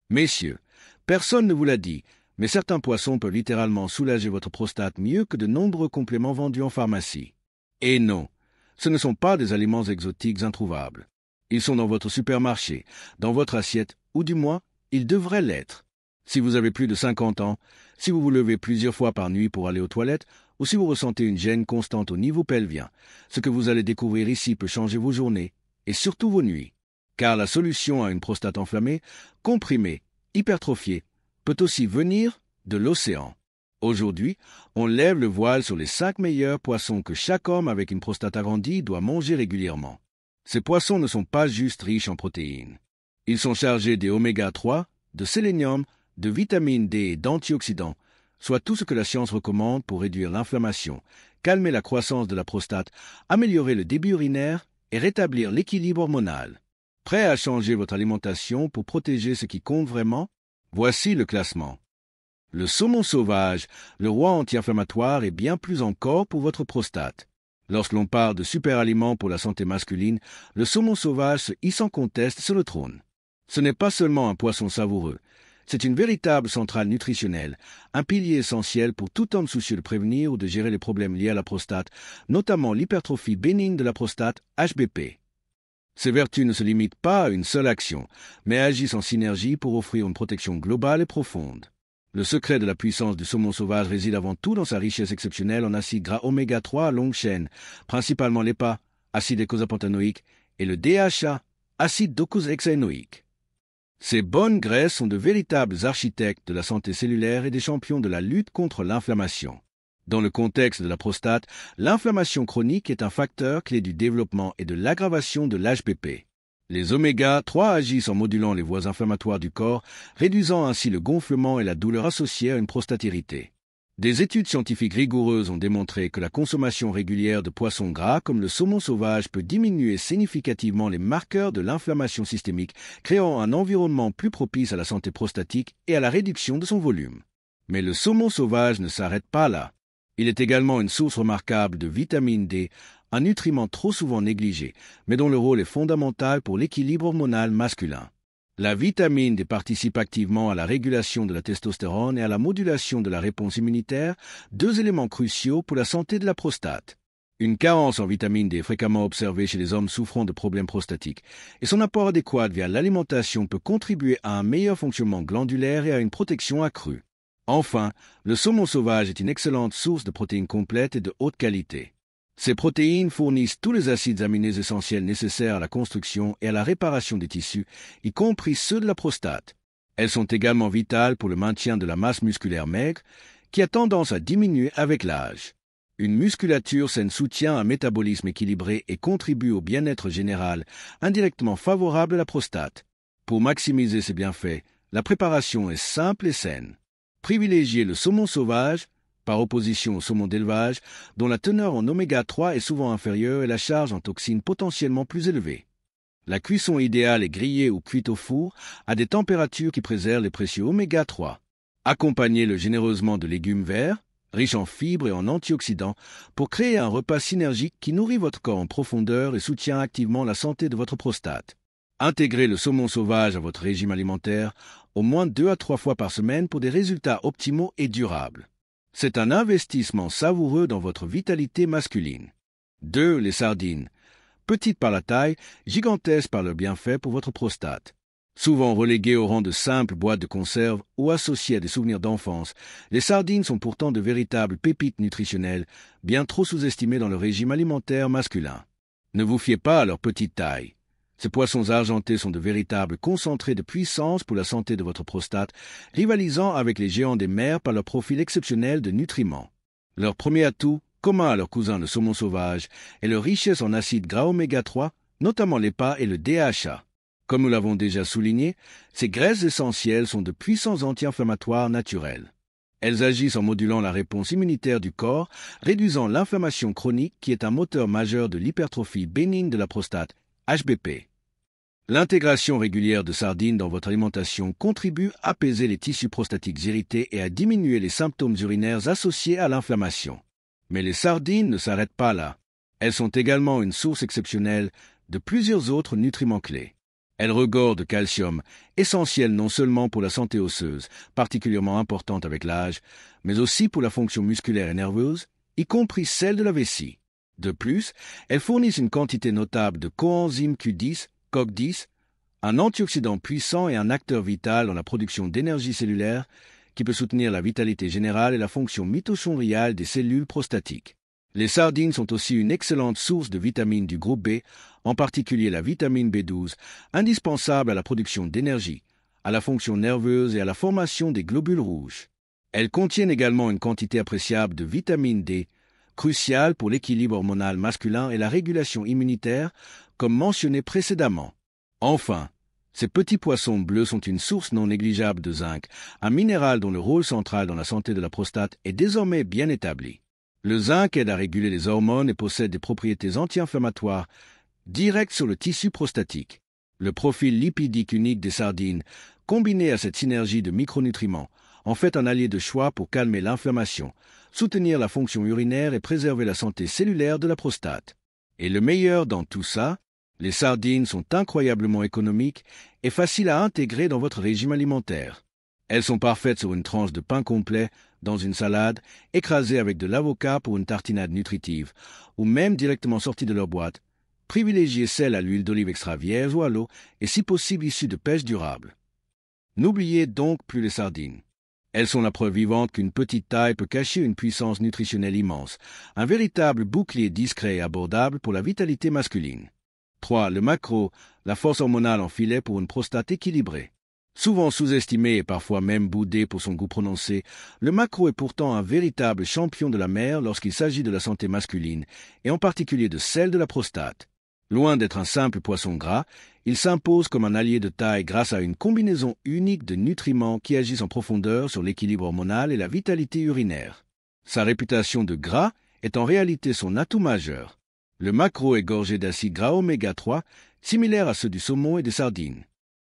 Messieurs, personne ne vous l'a dit, mais certains poissons peuvent littéralement soulager votre prostate mieux que de nombreux compléments vendus en pharmacie. Et non, ce ne sont pas des aliments exotiques introuvables. Ils sont dans votre supermarché, dans votre assiette, ou du moins, ils devraient l'être. Si vous avez plus de 50 ans, si vous vous levez plusieurs fois par nuit pour aller aux toilettes, ou si vous ressentez une gêne constante au niveau pelvien, ce que vous allez découvrir ici peut changer vos journées, et surtout vos nuits. Car la solution à une prostate enflammée, comprimée, hypertrophiée, peut aussi venir de l'océan. Aujourd'hui, on lève le voile sur les 5 meilleurs poissons que chaque homme avec une prostate agrandie doit manger régulièrement. Ces poissons ne sont pas juste riches en protéines. Ils sont chargés des oméga 3, de sélénium, de vitamine D et d'antioxydants, soit tout ce que la science recommande pour réduire l'inflammation, calmer la croissance de la prostate, améliorer le débit urinaire et rétablir l'équilibre hormonal. Prêt à changer votre alimentation pour protéger ce qui compte vraiment? Voici le classement. Le saumon sauvage, le roi anti-inflammatoire et bien plus encore pour votre prostate. Lorsque l'on parle de super-aliments pour la santé masculine, le saumon sauvage se hisse sans conteste sur le trône. Ce n'est pas seulement un poisson savoureux, c'est une véritable centrale nutritionnelle, un pilier essentiel pour tout homme soucieux de prévenir ou de gérer les problèmes liés à la prostate, notamment l'hypertrophie bénigne de la prostate, HBP. Ces vertus ne se limitent pas à une seule action, mais agissent en synergie pour offrir une protection globale et profonde. Le secret de la puissance du saumon sauvage réside avant tout dans sa richesse exceptionnelle en acides gras oméga 3 à longue chaîne, principalement l'EPA, acide eicosapentaénoïque, et le DHA, acide docosahexaénoïque. Ces bonnes graisses sont de véritables architectes de la santé cellulaire et des champions de la lutte contre l'inflammation. Dans le contexte de la prostate, l'inflammation chronique est un facteur clé du développement et de l'aggravation de l'HBP. Les oméga 3 agissent en modulant les voies inflammatoires du corps, réduisant ainsi le gonflement et la douleur associée à une prostate irritée. Des études scientifiques rigoureuses ont démontré que la consommation régulière de poissons gras comme le saumon sauvage peut diminuer significativement les marqueurs de l'inflammation systémique, créant un environnement plus propice à la santé prostatique et à la réduction de son volume. Mais le saumon sauvage ne s'arrête pas là. Il est également une source remarquable de vitamine D, un nutriment trop souvent négligé, mais dont le rôle est fondamental pour l'équilibre hormonal masculin. La vitamine D participe activement à la régulation de la testostérone et à la modulation de la réponse immunitaire, deux éléments cruciaux pour la santé de la prostate. Une carence en vitamine D est fréquemment observée chez les hommes souffrant de problèmes prostatiques, et son apport adéquat via l'alimentation peut contribuer à un meilleur fonctionnement glandulaire et à une protection accrue. Enfin, le saumon sauvage est une excellente source de protéines complètes et de haute qualité. Ces protéines fournissent tous les acides aminés essentiels nécessaires à la construction et à la réparation des tissus, y compris ceux de la prostate. Elles sont également vitales pour le maintien de la masse musculaire maigre, qui a tendance à diminuer avec l'âge. Une musculature saine soutient un métabolisme équilibré et contribue au bien-être général, indirectement favorable à la prostate. Pour maximiser ses bienfaits, la préparation est simple et saine. Privilégiez le saumon sauvage, par opposition au saumon d'élevage, dont la teneur en oméga 3 est souvent inférieure et la charge en toxines potentiellement plus élevée. La cuisson idéale est grillée ou cuite au four à des températures qui préservent les précieux oméga 3. Accompagnez-le généreusement de légumes verts, riches en fibres et en antioxydants, pour créer un repas synergique qui nourrit votre corps en profondeur et soutient activement la santé de votre prostate. Intégrez le saumon sauvage à votre régime alimentaire au moins 2 à 3 fois par semaine pour des résultats optimaux et durables. C'est un investissement savoureux dans votre vitalité masculine. 2. Les sardines. Petites par la taille, gigantesques par leur bienfait pour votre prostate. Souvent reléguées au rang de simples boîtes de conserve ou associées à des souvenirs d'enfance, les sardines sont pourtant de véritables pépites nutritionnelles, bien trop sous-estimées dans le régime alimentaire masculin. Ne vous fiez pas à leur petite taille. Ces poissons argentés sont de véritables concentrés de puissance pour la santé de votre prostate, rivalisant avec les géants des mers par leur profil exceptionnel de nutriments. Leur premier atout, commun à leurs cousins le saumon sauvage, est leur richesse en acides gras oméga 3, notamment l'EPA et le DHA. Comme nous l'avons déjà souligné, ces graisses essentielles sont de puissants anti-inflammatoires naturels. Elles agissent en modulant la réponse immunitaire du corps, réduisant l'inflammation chronique qui est un moteur majeur de l'hypertrophie bénigne de la prostate, HBP. L'intégration régulière de sardines dans votre alimentation contribue à apaiser les tissus prostatiques irrités et à diminuer les symptômes urinaires associés à l'inflammation. Mais les sardines ne s'arrêtent pas là. Elles sont également une source exceptionnelle de plusieurs autres nutriments clés. Elle regorge de calcium, essentiel non seulement pour la santé osseuse, particulièrement importante avec l'âge, mais aussi pour la fonction musculaire et nerveuse, y compris celle de la vessie. De plus, elles fournissent une quantité notable de coenzyme Q10, CoQ10, un antioxydant puissant et un acteur vital dans la production d'énergie cellulaire qui peut soutenir la vitalité générale et la fonction mitochondriale des cellules prostatiques. Les sardines sont aussi une excellente source de vitamines du groupe B, en particulier la vitamine B12, indispensable à la production d'énergie, à la fonction nerveuse et à la formation des globules rouges. Elles contiennent également une quantité appréciable de vitamine D, cruciale pour l'équilibre hormonal masculin et la régulation immunitaire, comme mentionné précédemment. Enfin, ces petits poissons bleus sont une source non négligeable de zinc, un minéral dont le rôle central dans la santé de la prostate est désormais bien établi. Le zinc aide à réguler les hormones et possède des propriétés anti-inflammatoires directes sur le tissu prostatique. Le profil lipidique unique des sardines, combiné à cette synergie de micronutriments, en fait un allié de choix pour calmer l'inflammation, soutenir la fonction urinaire et préserver la santé cellulaire de la prostate. Et le meilleur dans tout ça, les sardines sont incroyablement économiques et faciles à intégrer dans votre régime alimentaire. Elles sont parfaites sur une tranche de pain complet, dans une salade, écrasée avec de l'avocat pour une tartinade nutritive, ou même directement sorties de leur boîte. Privilégiez celles à l'huile d'olive extra vierge ou à l'eau, et si possible issues de pêche durable. N'oubliez donc plus les sardines. Elles sont la preuve vivante qu'une petite taille peut cacher une puissance nutritionnelle immense, un véritable bouclier discret et abordable pour la vitalité masculine. 3. Le maquereau, la force hormonale en filet pour une prostate équilibrée. Souvent sous-estimé et parfois même boudé pour son goût prononcé, le maquereau est pourtant un véritable champion de la mer lorsqu'il s'agit de la santé masculine, et en particulier de celle de la prostate. Loin d'être un simple poisson gras, il s'impose comme un allié de taille grâce à une combinaison unique de nutriments qui agissent en profondeur sur l'équilibre hormonal et la vitalité urinaire. Sa réputation de gras est en réalité son atout majeur. Le maquereau est gorgé d'acides gras oméga 3, similaires à ceux du saumon et des sardines.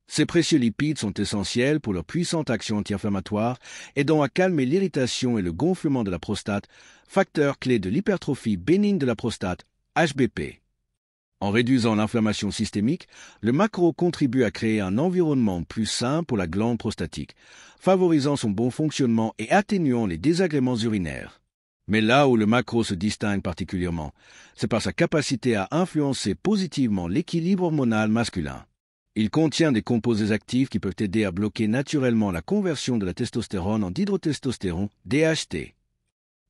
Ces précieux lipides sont essentiels pour leur puissante action anti-inflammatoire, aidant à calmer l'irritation et le gonflement de la prostate, facteur clé de l'hypertrophie bénigne de la prostate, HBP. En réduisant l'inflammation systémique, le maquereau contribue à créer un environnement plus sain pour la glande prostatique, favorisant son bon fonctionnement et atténuant les désagréments urinaires. Mais là où le maquereau se distingue particulièrement, c'est par sa capacité à influencer positivement l'équilibre hormonal masculin. Il contient des composés actifs qui peuvent aider à bloquer naturellement la conversion de la testostérone en dihydrotestostérone, DHT.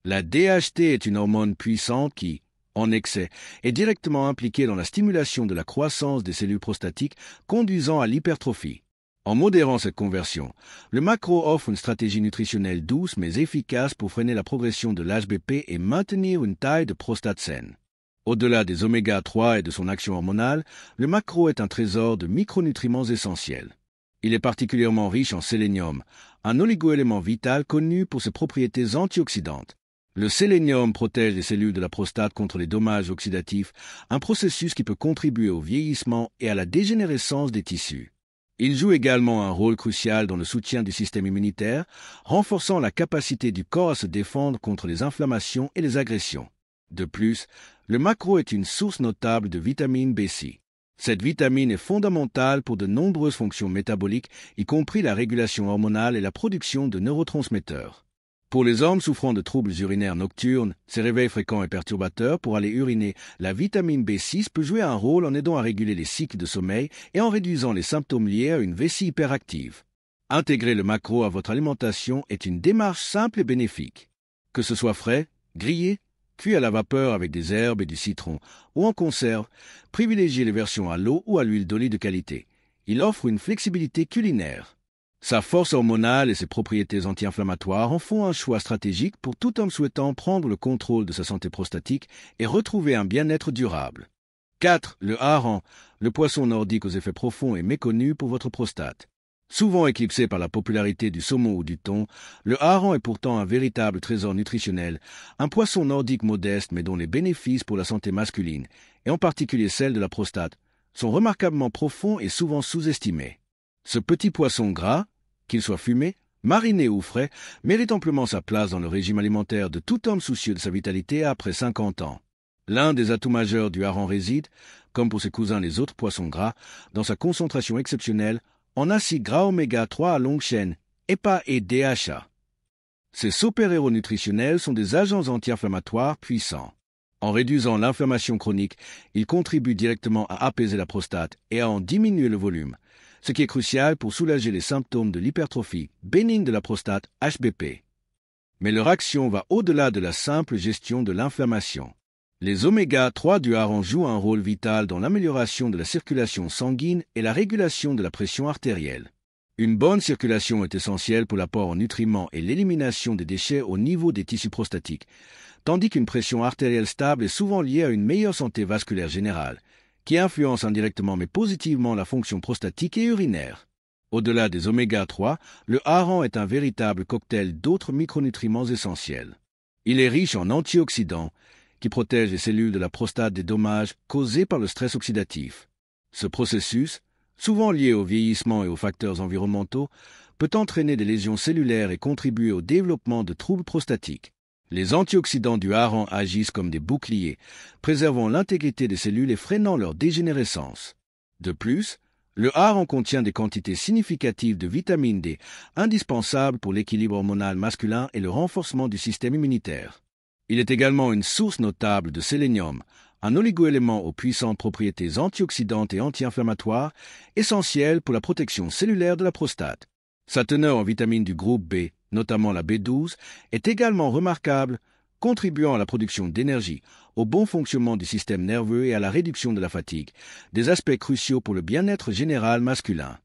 La DHT est une hormone puissante qui, en excès, est directement impliquée dans la stimulation de la croissance des cellules prostatiques, conduisant à l'hypertrophie. En modérant cette conversion, le maquereau offre une stratégie nutritionnelle douce mais efficace pour freiner la progression de l'HBP et maintenir une taille de prostate saine. Au-delà des oméga 3 et de son action hormonale, le maquereau est un trésor de micronutriments essentiels. Il est particulièrement riche en sélénium, un oligoélément vital connu pour ses propriétés antioxydantes. Le sélénium protège les cellules de la prostate contre les dommages oxydatifs, un processus qui peut contribuer au vieillissement et à la dégénérescence des tissus. Il joue également un rôle crucial dans le soutien du système immunitaire, renforçant la capacité du corps à se défendre contre les inflammations et les agressions. De plus, le maquereau est une source notable de vitamine B6. Cette vitamine est fondamentale pour de nombreuses fonctions métaboliques, y compris la régulation hormonale et la production de neurotransmetteurs. Pour les hommes souffrant de troubles urinaires nocturnes, ces réveils fréquents et perturbateurs pour aller uriner, la vitamine B6 peut jouer un rôle en aidant à réguler les cycles de sommeil et en réduisant les symptômes liés à une vessie hyperactive. Intégrer le maquereau à votre alimentation est une démarche simple et bénéfique. Que ce soit frais, grillé, cuit à la vapeur avec des herbes et du citron, ou en conserve, privilégiez les versions à l'eau ou à l'huile d'olive de qualité. Il offre une flexibilité culinaire. Sa force hormonale et ses propriétés anti-inflammatoires en font un choix stratégique pour tout homme souhaitant prendre le contrôle de sa santé prostatique et retrouver un bien-être durable. 4. Le hareng, le poisson nordique aux effets profonds et méconnu pour votre prostate. Souvent éclipsé par la popularité du saumon ou du thon, le hareng est pourtant un véritable trésor nutritionnel, un poisson nordique modeste mais dont les bénéfices pour la santé masculine, et en particulier celle de la prostate, sont remarquablement profonds et souvent sous-estimés. Ce petit poisson gras, qu'il soit fumé, mariné ou frais, mérite amplement sa place dans le régime alimentaire de tout homme soucieux de sa vitalité après 50 ans. L'un des atouts majeurs du hareng réside, comme pour ses cousins les autres poissons gras, dans sa concentration exceptionnelle en acides gras oméga 3 à longue chaîne, EPA et DHA. Ces super-héros nutritionnels sont des agents anti-inflammatoires puissants. En réduisant l'inflammation chronique, ils contribuent directement à apaiser la prostate et à en diminuer le volume, ce qui est crucial pour soulager les symptômes de l'hypertrophie bénigne de la prostate HBP. Mais leur action va au-delà de la simple gestion de l'inflammation. Les oméga 3 du hareng jouent un rôle vital dans l'amélioration de la circulation sanguine et la régulation de la pression artérielle. Une bonne circulation est essentielle pour l'apport en nutriments et l'élimination des déchets au niveau des tissus prostatiques, tandis qu'une pression artérielle stable est souvent liée à une meilleure santé vasculaire générale, qui influence indirectement mais positivement la fonction prostatique et urinaire. Au-delà des oméga 3, le hareng est un véritable cocktail d'autres micronutriments essentiels. Il est riche en antioxydants, qui protègent les cellules de la prostate des dommages causés par le stress oxydatif. Ce processus, souvent lié au vieillissement et aux facteurs environnementaux, peut entraîner des lésions cellulaires et contribuer au développement de troubles prostatiques. Les antioxydants du hareng agissent comme des boucliers, préservant l'intégrité des cellules et freinant leur dégénérescence. De plus, le hareng contient des quantités significatives de vitamine D, indispensables pour l'équilibre hormonal masculin et le renforcement du système immunitaire. Il est également une source notable de sélénium, un oligoélément aux puissantes propriétés antioxydantes et anti-inflammatoires, essentiel pour la protection cellulaire de la prostate. Sa teneur en vitamines du groupe B, notamment la B12, est également remarquable, contribuant à la production d'énergie, au bon fonctionnement du système nerveux et à la réduction de la fatigue, des aspects cruciaux pour le bien-être général masculin.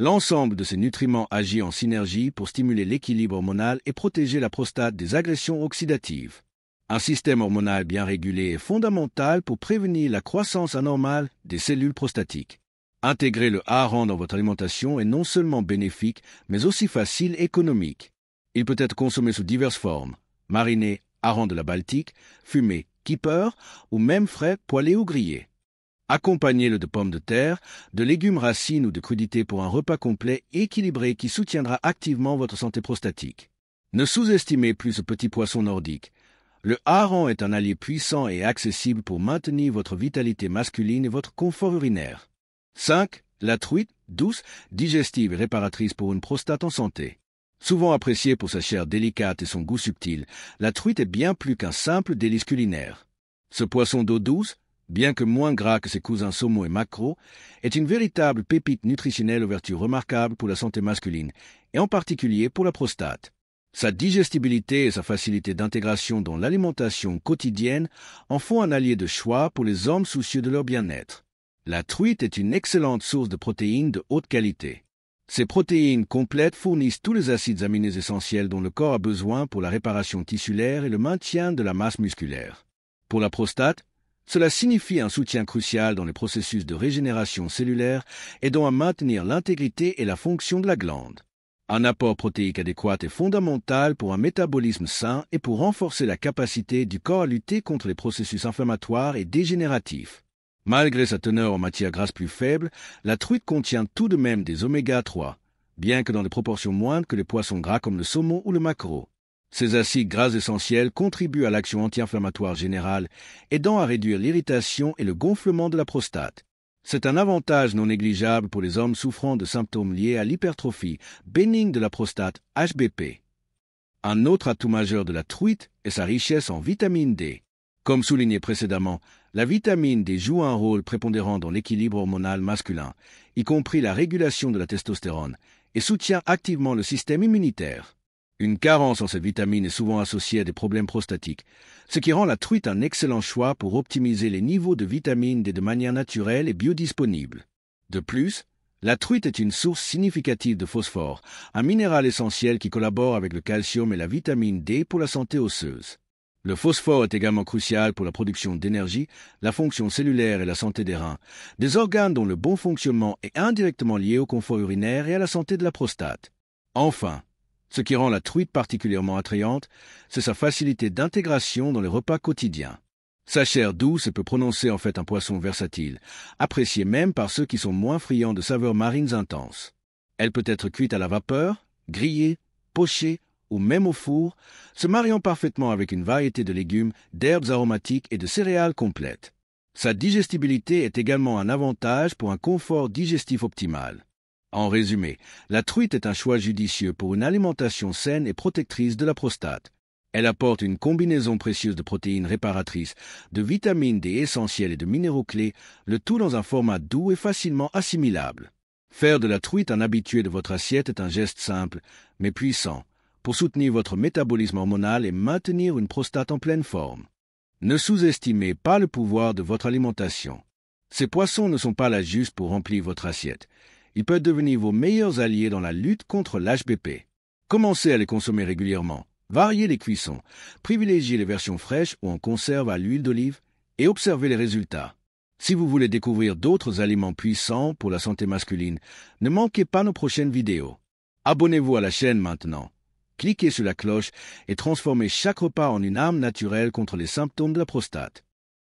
L'ensemble de ces nutriments agit en synergie pour stimuler l'équilibre hormonal et protéger la prostate des agressions oxydatives. Un système hormonal bien régulé est fondamental pour prévenir la croissance anormale des cellules prostatiques. Intégrer le hareng dans votre alimentation est non seulement bénéfique, mais aussi facile et économique. Il peut être consommé sous diverses formes, mariné, hareng de la Baltique, fumé, kipper, ou même frais, poêlé ou grillé. Accompagnez-le de pommes de terre, de légumes racines ou de crudités pour un repas complet équilibré qui soutiendra activement votre santé prostatique. Ne sous-estimez plus ce petit poisson nordique. Le hareng est un allié puissant et accessible pour maintenir votre vitalité masculine et votre confort urinaire. 5. La truite, douce, digestive et réparatrice pour une prostate en santé. Souvent appréciée pour sa chair délicate et son goût subtil, la truite est bien plus qu'un simple délice culinaire. Ce poisson d'eau douce, bien que moins gras que ses cousins saumon et maquereau, est une véritable pépite nutritionnelle aux vertus remarquables pour la santé masculine, et en particulier pour la prostate. Sa digestibilité et sa facilité d'intégration dans l'alimentation quotidienne en font un allié de choix pour les hommes soucieux de leur bien-être. La truite est une excellente source de protéines de haute qualité. Ces protéines complètes fournissent tous les acides aminés essentiels dont le corps a besoin pour la réparation tissulaire et le maintien de la masse musculaire. Pour la prostate, cela signifie un soutien crucial dans les processus de régénération cellulaire aidant à maintenir l'intégrité et la fonction de la glande. Un apport protéique adéquat est fondamental pour un métabolisme sain et pour renforcer la capacité du corps à lutter contre les processus inflammatoires et dégénératifs. Malgré sa teneur en matière grasse plus faible, la truite contient tout de même des oméga 3, bien que dans des proportions moindres que les poissons gras comme le saumon ou le maquereau. Ces acides gras essentiels contribuent à l'action anti-inflammatoire générale, aidant à réduire l'irritation et le gonflement de la prostate. C'est un avantage non négligeable pour les hommes souffrant de symptômes liés à l'hypertrophie bénigne de la prostate HBP. Un autre atout majeur de la truite est sa richesse en vitamine D. Comme souligné précédemment, la vitamine D joue un rôle prépondérant dans l'équilibre hormonal masculin, y compris la régulation de la testostérone, et soutient activement le système immunitaire. Une carence en cette vitamine est souvent associée à des problèmes prostatiques, ce qui rend la truite un excellent choix pour optimiser les niveaux de vitamine D de manière naturelle et biodisponible. De plus, la truite est une source significative de phosphore, un minéral essentiel qui collabore avec le calcium et la vitamine D pour la santé osseuse. Le phosphore est également crucial pour la production d'énergie, la fonction cellulaire et la santé des reins, des organes dont le bon fonctionnement est indirectement lié au confort urinaire et à la santé de la prostate. Enfin, ce qui rend la truite particulièrement attrayante, c'est sa facilité d'intégration dans les repas quotidiens. Sa chair douce peut prononcer en fait un poisson versatile, apprécié même par ceux qui sont moins friands de saveurs marines intenses. Elle peut être cuite à la vapeur, grillée, pochée ou même au four, se mariant parfaitement avec une variété de légumes, d'herbes aromatiques et de céréales complètes. Sa digestibilité est également un avantage pour un confort digestif optimal. En résumé, la truite est un choix judicieux pour une alimentation saine et protectrice de la prostate. Elle apporte une combinaison précieuse de protéines réparatrices, de vitamines D essentielles et de minéraux clés, le tout dans un format doux et facilement assimilable. Faire de la truite un habitué de votre assiette est un geste simple, mais puissant, pour soutenir votre métabolisme hormonal et maintenir une prostate en pleine forme. Ne sous-estimez pas le pouvoir de votre alimentation. Ces poissons ne sont pas là juste pour remplir votre assiette. Ils peuvent devenir vos meilleurs alliés dans la lutte contre l'HBP. Commencez à les consommer régulièrement. Variez les cuissons, privilégiez les versions fraîches ou en conserve à l'huile d'olive et observez les résultats. Si vous voulez découvrir d'autres aliments puissants pour la santé masculine, ne manquez pas nos prochaines vidéos. Abonnez-vous à la chaîne maintenant. Cliquez sur la cloche et transformez chaque repas en une arme naturelle contre les symptômes de la prostate.